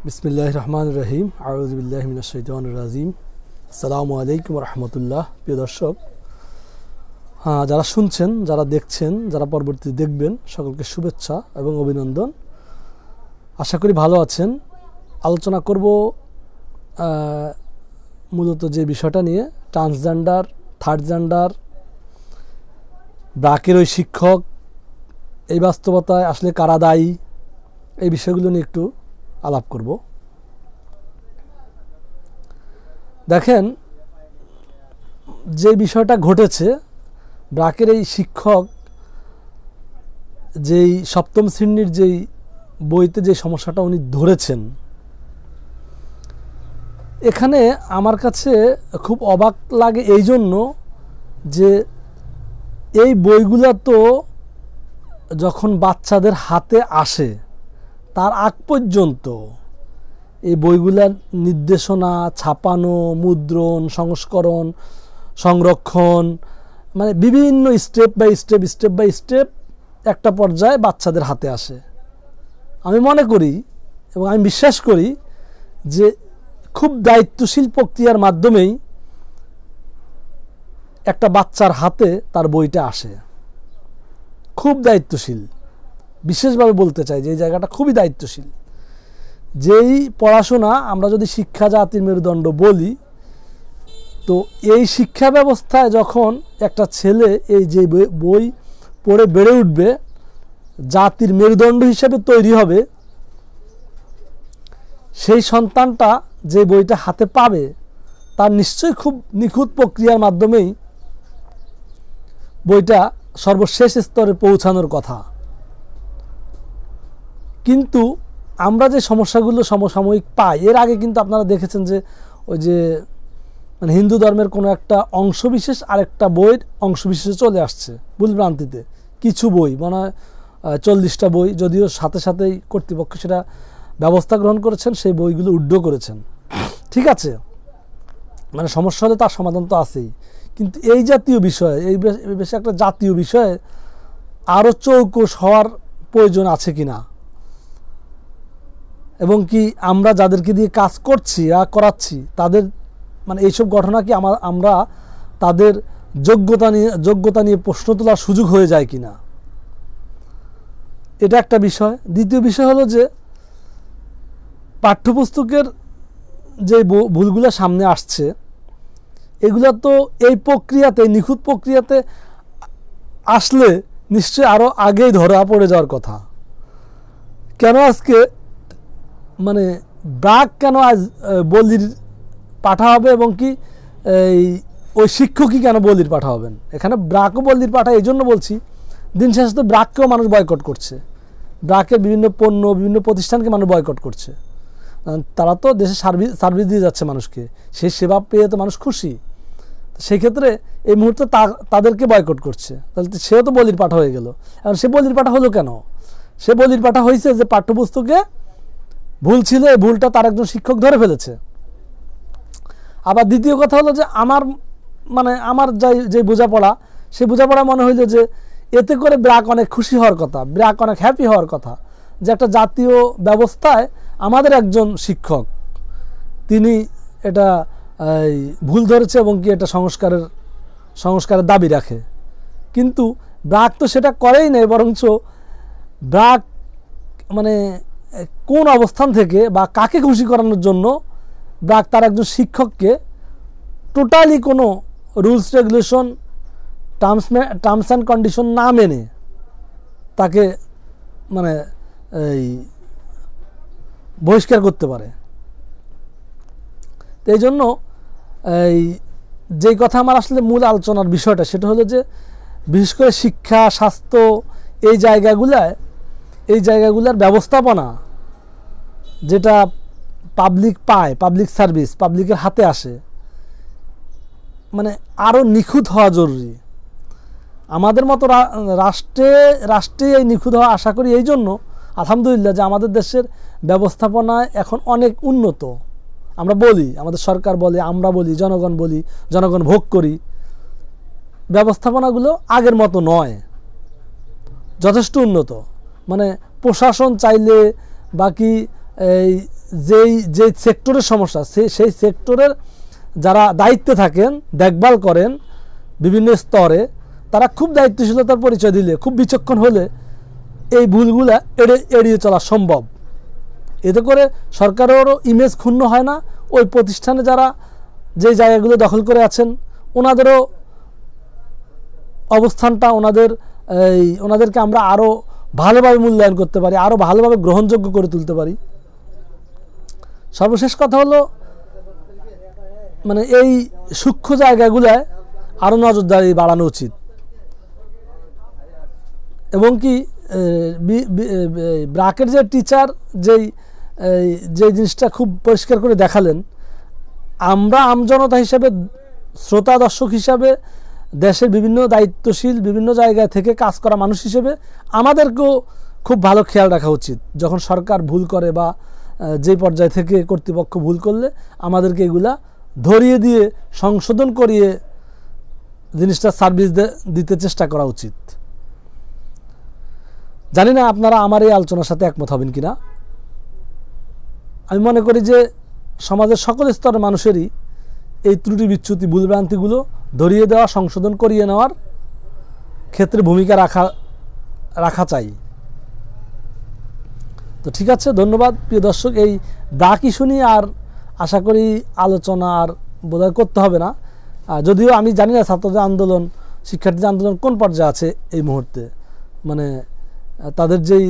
বিসমিল্লাহির রহমানির রহিম। আউযু বিল্লাহি মিনাশ শাইতানির রাজিম। আসসালামু আলাইকুম ওয়া রাহমাতুল্লাহ। প্রিয় দর্শক, যারা শুনছেন, যারা দেখছেন, যারা পরবর্তীতে দেখবেন, সকলকে শুভেচ্ছা এবং অভিনন্দন। আশা করি ভালো আছেন। আলোচনা করব মূলত যে বিষয়টা নিয়ে, ট্রান্সজেন্ডার, থার্ড জেন্ডার, ব্র্যাকের ওই শিক্ষক, এই বাস্তবতায় আসলে কারা দায়ী, এই বিষয়গুলো নিয়ে একটু আলাপ করব। দেখেন, যে বিষয়টা ঘটেছে, ব্র্যাকের এই শিক্ষক যেই সপ্তম শ্রেণীর যেই বইতে যে সমস্যাটা উনি ধরেছেন, এখানে আমার কাছে খুব অবাক লাগে এই জন্য যে এই বইগুলো তো যখন বাচ্চাদের হাতে আসে তার আগ পর্যন্ত এই বইগুলার নির্দেশনা, ছাপানো, মুদ্রণ, সংস্করণ, সংরক্ষণ, মানে বিভিন্ন স্টেপ বাই স্টেপ একটা পর্যায়ে বাচ্চাদের হাতে আসে। আমি মনে করি এবং আমি বিশ্বাস করি যে খুব দায়িত্বশীল প্রক্রিয়ার মাধ্যমেই একটা বাচ্চার হাতে তার বইটা আসে। খুব দায়িত্বশীল, বিশেষভাবে বলতে চাই যে এই জায়গাটা খুবই দায়িত্বশীল। যেই পড়াশোনা আমরা যদি শিক্ষা জাতির মেরুদণ্ড বলি, তো এই শিক্ষা ব্যবস্থায় যখন একটা ছেলে এই যে বই পড়ে বেড়ে উঠবে, জাতির মেরুদণ্ড হিসেবে তৈরি হবে, সেই সন্তানটা যে বইটা হাতে পাবে তার নিশ্চয়ই খুব নিখুঁত প্রক্রিয়ার মাধ্যমেই বইটা সর্বশেষ স্তরে পৌঁছানোর কথা। কিন্তু আমরা যে সমস্যাগুলো সমসাময়িক পাই, এর আগে কিন্তু আপনারা দেখেছেন যে ওই যে মানে হিন্দু ধর্মের কোনো একটা অংশবিশেষ আরেকটা বইয়ের অংশবিশেষে চলে আসছে ভুলভ্রান্তিতে। কিছু বই মনে হয় 40টা বই, যদিও সাথে সাথেই কর্তৃপক্ষ সেটা ব্যবস্থা গ্রহণ করেছেন, সেই বইগুলো উড্ড করেছেন। ঠিক আছে, মানে সমস্যা হলে তার সমাধান তো আছেই। কিন্তু এই জাতীয় বিষয়ে, এই বেশি একটা জাতীয় বিষয়ে আরও চৌকস হওয়ার প্রয়োজন আছে কিনা, এবং কি আমরা যাদেরকে দিয়ে কাজ করছি করাচ্ছি তাদের মানে এইসব ঘটনা কি আমরা তাদের যোগ্যতা নিয়ে প্রশ্ন তোলার সুযোগ হয়ে যায় কিনা, এটা একটা বিষয়। দ্বিতীয় বিষয় হলো যে পাঠ্যপুস্তকের যে ভুলগুলো সামনে আসছে, এগুলো তো এই প্রক্রিয়াতে, নিখুঁত প্রক্রিয়াতে আসলে নিশ্চয়ই আরও আগেই ধরা পড়ে যাওয়ার কথা। কেন আজকে মানে ব্র্যাক কেন আজ বলির পাঠা হবে, এবং কি এই ওই শিক্ষকই কেন বলির পাঠা হবেন? এখানে ব্র্যাকও বলির পাঠা এই জন্য বলছি, দিন শেষে তো ব্র্যাককেও মানুষ বয়কট করছে, ব্র্যাকের বিভিন্ন পণ্য, বিভিন্ন প্রতিষ্ঠানকে মানুষ বয়কট করছে। তারা তো দেশে সার্ভিস দিয়ে যাচ্ছে মানুষকে, সেই সেবা পেয়ে তো মানুষ খুশি। সেই ক্ষেত্রে এই মুহূর্তে তাদেরকে বয়কট করছে, তাহলে সেও তো বলির পাঠা হয়ে গেল। এখন সে বলির পাঠা হলো কেন? সে বলির পাঠা হয়েছে যে পাঠ্যপুস্তকে ভুল ছিল, এই ভুলটা তার একজন শিক্ষক ধরে ফেলেছে। আবার দ্বিতীয় কথা হলো যে আমার যে বোঝাপড়া, সেই বোঝাপড়া মনে হইল যে এতে করে ব্র্যাক অনেক খুশি হওয়ার কথা, ব্র্যাক অনেক হ্যাপি হওয়ার কথা যে একটা জাতীয় ব্যবস্থায় আমাদের একজন শিক্ষক তিনি এটা ভুল ধরেছে এবং কি এটা সংস্কারের দাবি রাখে। কিন্তু ব্র্যাক তো সেটা করেই নাই, বরঞ্চ ব্র্যাক মানে কোন অবস্থান থেকে বা কাকে খুশি করানোর জন্য ব্র্যাক তার একজন শিক্ষককে টোটালি কোনো rules regulation, terms and condition না মেনে তাকে মানে এই বহিষ্কার করতে পারে। এই জন্য যেই কথা আমার আসলে মূল আলোচনার বিষয়টা, সেটা হলো যে বিশেষ করে শিক্ষা, স্বাস্থ্য, এই জায়গাগুলার ব্যবস্থাপনা যেটা পাবলিক পায়, পাবলিক সার্ভিস পাবলিকের হাতে আসে, মানে আরও নিখুঁত হওয়া জরুরি। আমাদের মতো রাষ্ট্রে এই নিখুঁত হওয়া আশা করি এই জন্য আলহামদুলিল্লাহ যে আমাদের দেশের ব্যবস্থাপনায় এখন অনেক উন্নত। আমরা বলি, আমাদের সরকার বলে, আমরা বলি, জনগণ ভোগ করি, ব্যবস্থাপনাগুলো আগের মতো নয়, যথেষ্ট উন্নত। মানে প্রশাসন চাইলে বাকি এই যেই সেক্টরের সমস্যা সেই সেক্টরের যারা দায়িত্বে থাকেন, দেখভাল করেন বিভিন্ন স্তরে, তারা খুব দায়িত্বশীলতার পরিচয় দিলে, খুব বিচক্ষণ হলে এই ভুলগুলা এড়িয়ে চলা সম্ভব। এতে করে সরকারেরও ইমেজ ক্ষুণ্ণ হয় না, ওই প্রতিষ্ঠানে যারা যে জায়গাগুলো দখল করে আছেন ওনাদেরও অবস্থানটা, ওনাদেরকে আমরা আরও ভালোভাবে মূল্যায়ন করতে পারি, আরও ভালোভাবে গ্রহণযোগ্য করে তুলতে পারি। সর্বশেষ কথা হলো, মানে এই সূক্ষ্ম জায়গাগুলায় আরও নজরদারি বাড়ানো উচিত। এবং কি ব্র্যাকের যে টিচার যে জিনিসটা খুব পরিষ্কার করে দেখালেন, আমরা আমজনতা হিসাবে, শ্রোতা দর্শক হিসাবে, দেশের বিভিন্ন দায়িত্বশীল বিভিন্ন জায়গা থেকে কাজ করা মানুষ হিসেবে আমাদেরকেও খুব ভালো খেয়াল রাখা উচিত। যখন সরকার ভুল করে বা যে পর্যায় থেকে কর্তৃপক্ষ ভুল করলে আমাদেরকে এগুলা ধরিয়ে দিয়ে সংশোধন করিয়ে জিনিসটা সার্ভিস দিতে চেষ্টা করা উচিত। জানি না আপনারা আমার এই আলোচনার সাথে একমত হবেন কিনা। আমি মনে করি যে সমাজের সকল স্তরের মানুষেরই এই ত্রুটি বিচ্যুতি ভুলভ্রান্তিগুলো ধরিয়ে দেওয়া, সংশোধন করিয়ে নেওয়ার ক্ষেত্রে ভূমিকা রাখা চাই। তো ঠিক আছে, ধন্যবাদ প্রিয় দর্শক। এই ব্র্যাক ইস্যু নিয়ে আর আশা করি আলোচনা আর বোধহয় করতে হবে না। যদিও আমি জানি না ছাত্রদের আন্দোলন, শিক্ষার্থীদের আন্দোলন কোন পর্যায়ে আছে এই মুহূর্তে, মানে তাদের যেই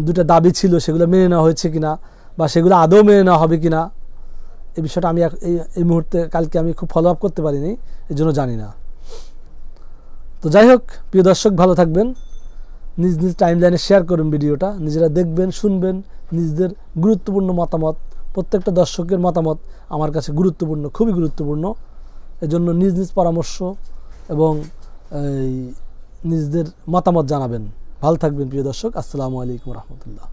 দুটো দাবি ছিল সেগুলো মেনে নেওয়া হয়েছে কিনা বা সেগুলো আদৌ মেনে নেওয়া হবে কিনা, এই বিষয়টা আমি এই মুহূর্তে কালকে আমি খুব ফলো আপ করতে পারিনি, এই জন্য জানি না। তো যাই হোক, প্রিয় দর্শক ভালো থাকবেন, নিজ নিজ টাইমলাইনে শেয়ার করুন ভিডিওটা, নিজেরা দেখবেন, শুনবেন, নিজেদের গুরুত্বপূর্ণ মতামত, প্রত্যেকটা দর্শকের মতামত আমার কাছে গুরুত্বপূর্ণ, খুবই গুরুত্বপূর্ণ। এজন্য নিজ নিজ পরামর্শ এবং নিজেদের মতামত জানাবেন। ভালো থাকবেন প্রিয় দর্শক। আসসালামু আলাইকুম রহমতুল্লাহ।